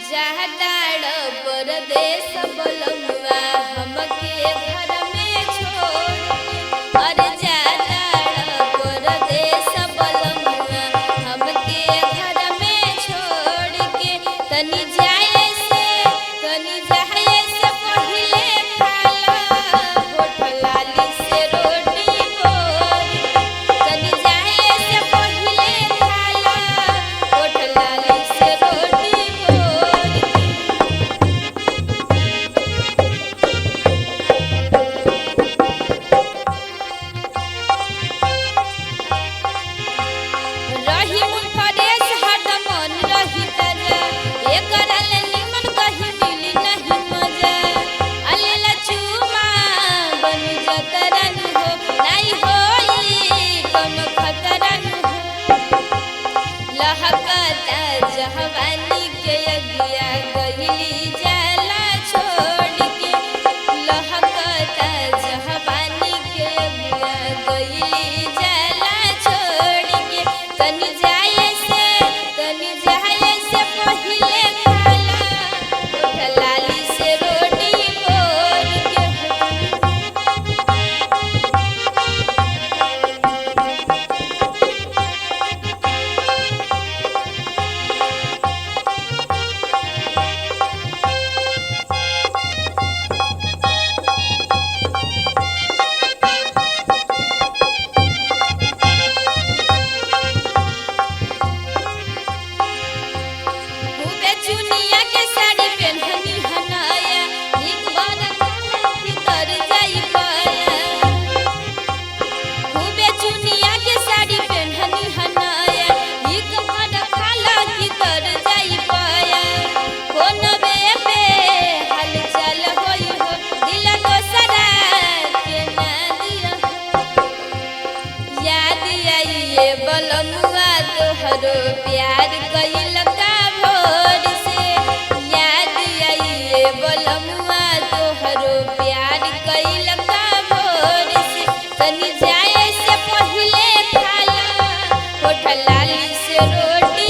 जाताड़ परदेस बलमुआ हमके घर में छोड़ के। अरे जाताड़ परदेस बलमुआ हमके घर में छोड़ के। तनी जाए से पहिले खाला होठ लाली से रोटी बोर के। तनी जाए से पहिले खाला होठ लाली से रोटी बोर के। रही मुफरेस हरदम रही तजा एकर ले निमन कहीं मिली नहीं मजा। अलेला चुमा बन जतरन हो नहीं होई कोनो खतरन हो। लहकता जहवानी के अगिया गइली जाला छोड़ के। लहकता जहवानी के अगिया गइली जाला छोड़ के। तनी जाए से पहिले खाला होठ लाली से रोटी बोर के। खूबे चुनिया के साड़ी पेन्हनी हनाया एक बार खाला की तर जाई पाया। खूबे चुनिया के साड़ी पेन्हनी हनाया एक बार खाला की तर जाई पाया। फोनवे पे हालचाल होई हो दिल दोसरा के ना दिया हो। याद आई ये बलमुआ तोहरो प्यार कइल का भोर से। याद आई ये बलमुआ तोहरो प्यार कइल का भोर से। तनी जाए से पहिले खाला होठ लाली से रोटी